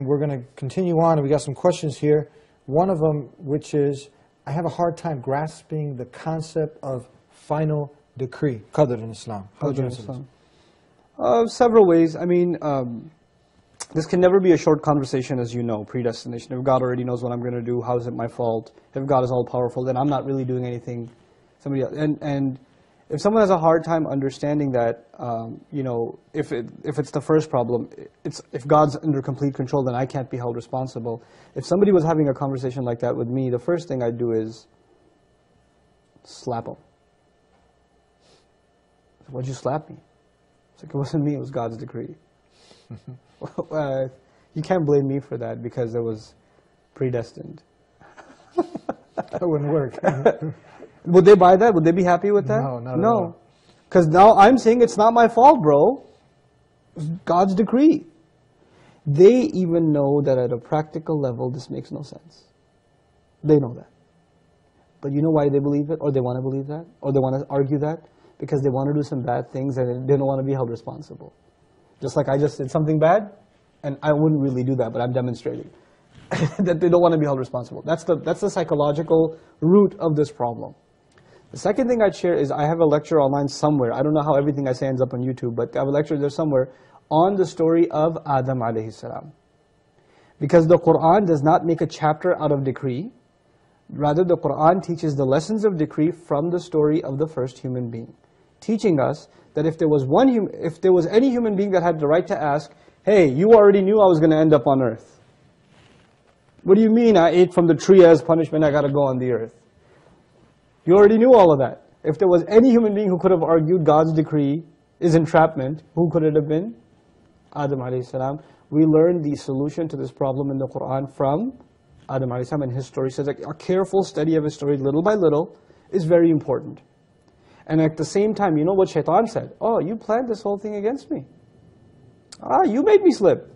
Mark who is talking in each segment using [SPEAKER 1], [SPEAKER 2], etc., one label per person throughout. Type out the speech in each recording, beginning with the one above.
[SPEAKER 1] We're going to continue on, and we got some questions here. One of them, which is, I have a hard time grasping the concept of final decree, qadr in Islam.
[SPEAKER 2] Qadr in Islam. Several ways. I mean, this can never be a short conversation, as you know, predestination. If God already knows what I'm going to do, how is it my fault? If God is all-powerful, then I'm not really doing anything. Somebody else. And if someone has a hard time understanding that, you know, if it's the first problem, if God's under complete control, then I can't be held responsible. If somebody was having a conversation like that with me, the first thing I'd do is slap them. Why'd you slap me? It's like, it wasn't me, it was God's decree. You can't blame me for that because it was predestined.
[SPEAKER 1] That wouldn't work.
[SPEAKER 2] Would they buy that? Would they be happy with that?
[SPEAKER 1] No, not at all.
[SPEAKER 2] Because now I'm saying it's not my fault, bro. It's God's decree. They even know that at a practical level, this makes no sense. They know that. But you know why they believe it? Or they want to believe that? Or they want to argue that? Because they want to do some bad things and they don't want to be held responsible. Just like I just did something bad, and I wouldn't really do that, but I'm demonstrating that they don't want to be held responsible. That's the psychological root of this problem. The second thing I'd share is I have a lecture online somewhere. I don't know how everything I say ends up on YouTube, but I have a lecture there somewhere on the story of Adam alayhi salam. Because the Quran does not make a chapter out of decree. Rather, the Quran teaches the lessons of decree from the story of the first human being, teaching us that if there was any human being that had the right to ask, hey, you already knew I was going to end up on earth. What do you mean I ate from the tree as punishment, I got to go on the earth? You already knew all of that. If there was any human being who could have argued God's decree is entrapment, who could it have been? Adam alayhi salam. We learned the solution to this problem in the Quran from Adam alayhi salam, and his story says that a careful study of his story, little by little, is very important. And at the same time, you know what Shaitan said? Oh, you planned this whole thing against me. Ah, you made me slip.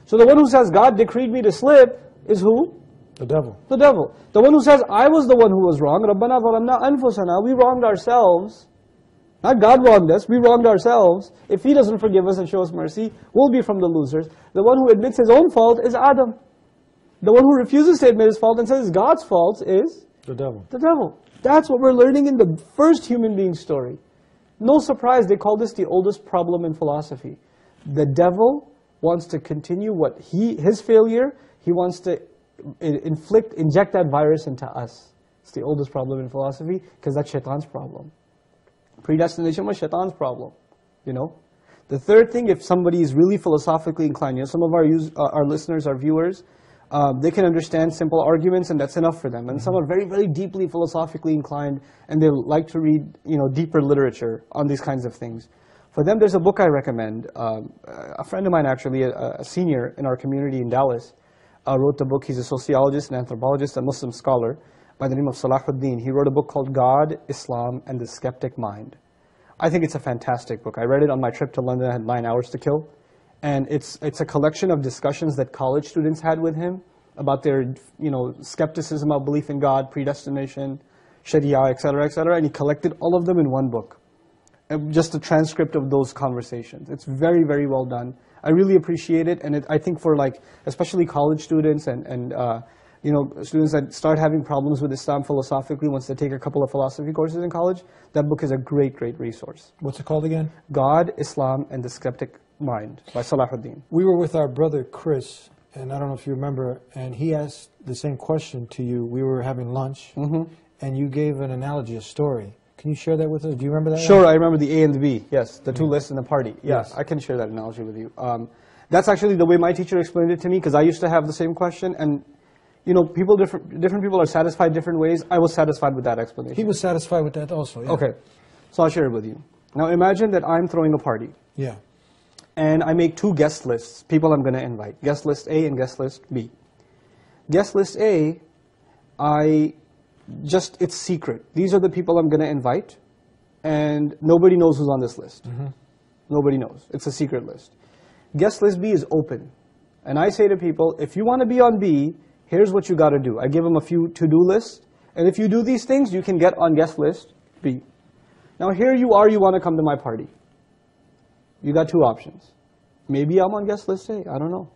[SPEAKER 2] So the one who says God decreed me to slip is who?
[SPEAKER 1] The devil.
[SPEAKER 2] The devil. The one who says, I was the one who was wrong. رَبَّنَا ظَلَمْنَا أَنفُسَنَا. We wronged ourselves. Not God wronged us, we wronged ourselves. If He doesn't forgive us and show us mercy, we'll be from the losers. The one who admits his own fault is Adam. The one who refuses to admit his fault and says it's God's fault is?
[SPEAKER 1] The devil.
[SPEAKER 2] The devil. That's what we're learning in the first human being story. No surprise, they call this the oldest problem in philosophy. The devil wants to continue his failure. He wants to inject that virus into us. It's the oldest problem in philosophy because that's Shaitan's problem. Predestination was Shaitan's problem, you know. The third thing, if somebody is really philosophically inclined, you know, some of our listeners, our viewers, they can understand simple arguments and that's enough for them. And some are very, very deeply philosophically inclined and they like to read, you know, deeper literature on these kinds of things. For them, there's a book I recommend. A friend of mine, actually, a senior in our community in Dallas, wrote the book. He's a sociologist, an anthropologist, a Muslim scholar by the name of Salahuddin. He wrote a book called God, Islam, and the Skeptic Mind. I think it's a fantastic book. I read it on my trip to London. I had 9 hours to kill. And it's a collection of discussions that college students had with him about their, you know, skepticism of belief in God, predestination, Sharia, etc., etc. And he collected all of them in one book. Just a transcript of those conversations. It's very, very well done. I really appreciate it, and I think for like, especially college students and you know, students that start having problems with Islam philosophically once they take a couple of philosophy courses in college, that book is a great, great resource.
[SPEAKER 1] What's it called again?
[SPEAKER 2] God, Islam, and the Skeptic Mind by Salahuddin.
[SPEAKER 1] We were with our brother Chris, and I don't know if you remember, and he asked the same question to you. We were having lunch, and you gave an analogy, a story. Can you share that with us? Do you remember that?
[SPEAKER 2] Sure, I remember the A and the B. Yes, the two lists in the party. Yes, I can share that analogy with you. That's actually the way my teacher explained it to me, because I used to have the same question, and you know, different people are satisfied different ways. I was satisfied with that explanation.
[SPEAKER 1] He was satisfied with that also, yeah.
[SPEAKER 2] Okay, so I'll share it with you. Now imagine that I'm throwing a party.
[SPEAKER 1] Yeah.
[SPEAKER 2] And I make two guest lists, people I'm going to invite. Guest list A and guest list B. Guest list A, it's secret. These are the people I'm going to invite, and nobody knows who's on this list. Nobody knows. It's a secret list. Guest list B is open. And I say to people, if you want to be on B, here's what you got to do. I give them a few to-do lists, and if you do these things, you can get on guest list B. Now here you are, you want to come to my party. You got two options. Maybe I'm on guest list A, I don't know.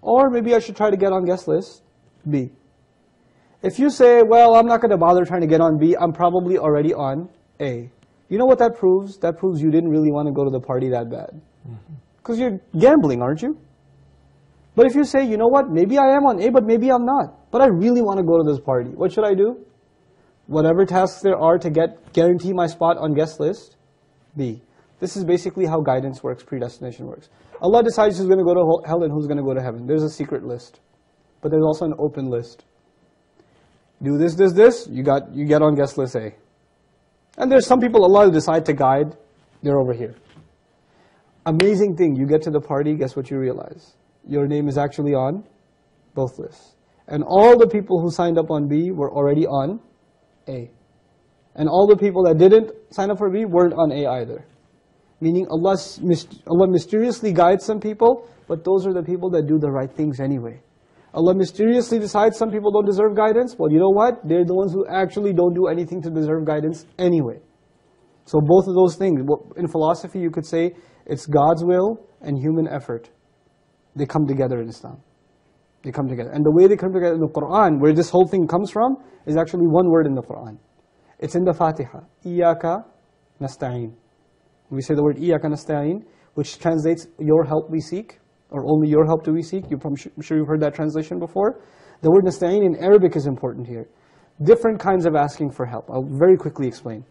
[SPEAKER 2] Or maybe I should try to get on guest list, B. If you say, well, I'm not going to bother trying to get on B, I'm probably already on A. You know what that proves? That proves you didn't really want to go to the party that bad. Because you're gambling, aren't you? But if you say, you know what, maybe I am on A, but maybe I'm not. But I really want to go to this party. What should I do? Whatever tasks there are to guarantee my spot on guest list, B. This is basically how guidance works, predestination works. Allah decides who's going to go to hell and who's going to go to heaven. There's a secret list. But there's also an open list. Do this, this, this, you get on guest list A. And there's some people Allah will decide to guide, they're over here. Amazing thing, you get to the party, guess what you realize? Your name is actually on both lists. And all the people who signed up on B were already on A. And all the people that didn't sign up for B weren't on A either. Meaning Allah mysteriously guides some people, but those are the people that do the right things anyway. Allah mysteriously decides some people don't deserve guidance. Well, you know what? They're the ones who actually don't do anything to deserve guidance anyway. So both of those things, in philosophy you could say, it's God's will and human effort. They come together in Islam. They come together. And the way they come together in the Quran, where this whole thing comes from, is actually one word in the Quran. It's in the Fatiha. Iyaka nasta'in. We say the word Iyaka nasta'in, which translates, your help we seek, or only your help do we seek. I'm sure you've heard that translation before. The word nasta'in in Arabic is important here. Different kinds of asking for help. I'll very quickly explain.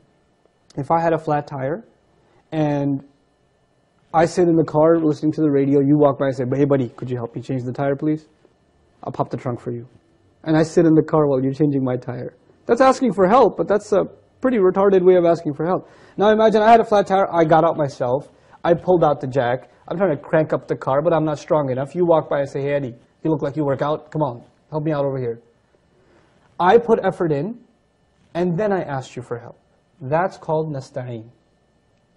[SPEAKER 2] If I had a flat tire, and I sit in the car listening to the radio, you walk by and say, hey buddy, could you help me change the tire please? I'll pop the trunk for you. And I sit in the car while you're changing my tire. That's asking for help, but that's a pretty retarded way of asking for help. Now imagine I had a flat tire, I got out myself, I pulled out the jack, I'm trying to crank up the car, but I'm not strong enough. You walk by and say, hey Eddie, you look like you work out, come on, help me out over here. I put effort in, and then I asked you for help. That's called nasta'in.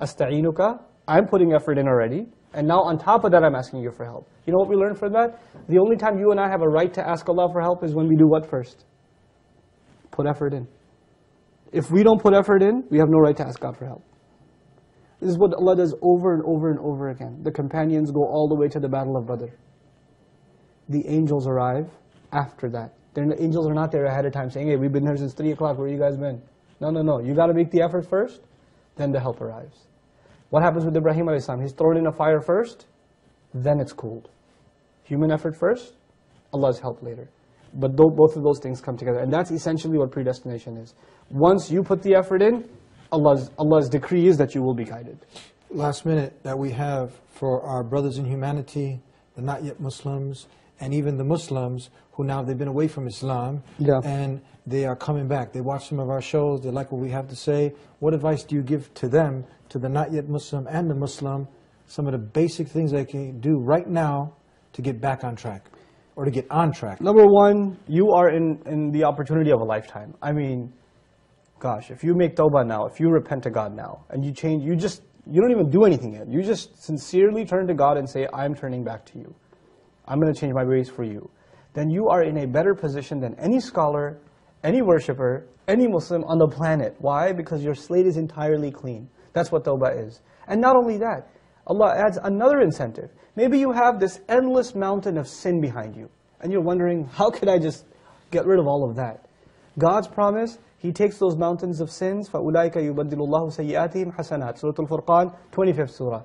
[SPEAKER 2] Asta'inuka, I'm putting effort in already, and now on top of that I'm asking you for help. You know what we learned from that? The only time you and I have a right to ask Allah for help is when we do what first? Put effort in. If we don't put effort in, we have no right to ask God for help. This is what Allah does over and over and over again. The companions go all the way to the Battle of Badr. The angels arrive after that. The angels are not there ahead of time saying, hey, we've been here since 3 o'clock, where you guys been? No, no, no. You got to make the effort first, then the help arrives. What happens with Ibrahim a.s.? He's thrown in a fire first, then it's cooled. Human effort first, Allah's help later. But both of those things come together. And that's essentially what predestination is. Once you put the effort in, Allah's decree is that you will be guided.
[SPEAKER 1] Last minute that we have for our brothers in humanity, the not yet Muslims, and even the Muslims who now they've been away from Islam, and they are coming back. They watch some of our shows, they like what we have to say. What advice do you give to them, to the not yet Muslim and the Muslim, some of the basic things they can do right now to get back on track, or to get on track?
[SPEAKER 2] Number one, you are in the opportunity of a lifetime. I mean, gosh, if you make tawbah now, if you repent to God now, and you change, you don't even do anything yet. You just sincerely turn to God and say, I'm turning back to you. I'm going to change my ways for you. Then you are in a better position than any scholar, any worshipper, any Muslim on the planet. Why? Because your slate is entirely clean. That's what tawbah is. And not only that, Allah adds another incentive. Maybe you have this endless mountain of sin behind you, and you're wondering, how could I just get rid of all of that? God's promise, He takes those mountains of sins, فَأُولَٰئِكَ يُبَدِّلُ اللَّهُ سَيِّئَاتِهِمْ حَسَنَاتٍ Surah Al-Furqan, 25th surah.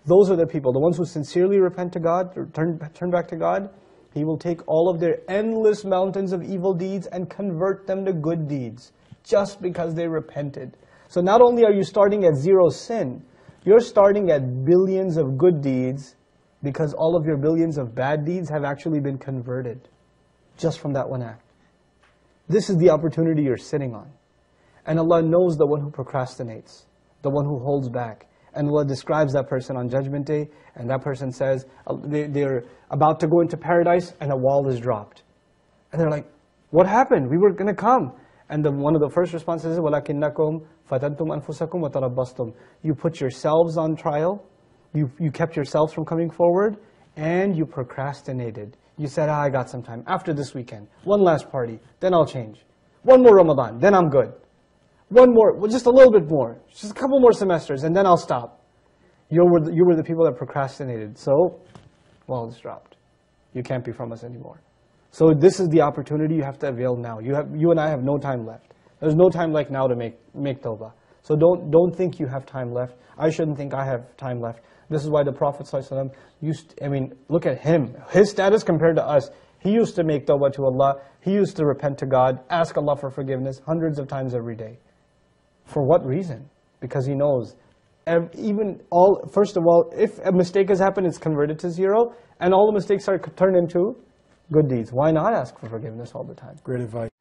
[SPEAKER 2] Those are the people, the ones who sincerely repent to God, or turn back to God. He will take all of their endless mountains of evil deeds and convert them to good deeds, just because they repented. So not only are you starting at 0 sin, you're starting at billions of good deeds, because all of your billions of bad deeds have actually been converted, just from that one act. This is the opportunity you're sitting on. And Allah knows the one who procrastinates, the one who holds back. And Allah describes that person on Judgment Day, and that person says, they're about to go into paradise, and a wall is dropped. And they're like, what happened? We were going to come. And one of the first responses is, وَلَكِنَّكُمْ فَتَنْتُمْ أَنفُسَكُمْ وَتَرَبَّصْتُمْ. You put yourselves on trial, you kept yourselves from coming forward, and you procrastinated. You said, I got some time. After this weekend, one last party, then I'll change. One more Ramadan, then I'm good. One more, well, just a little bit more. Just a couple more semesters, and then I'll stop. You were the people that procrastinated. So, well, it's dropped. you can't be from us anymore. So this is the opportunity you have to avail now. You and I have no time left. There's no time like now to make tawbah. So don't think you have time left. I shouldn't think I have time left. This is why the Prophet ﷺ used, look at him. His status compared to us. He used to make tawbah to Allah. He used to repent to God, ask Allah for forgiveness hundreds of times every day. For what reason? Because he knows, first of all, if a mistake has happened, it's converted to zero, and all the mistakes are turned into good deeds. Why not ask for forgiveness all the time?
[SPEAKER 1] Great advice.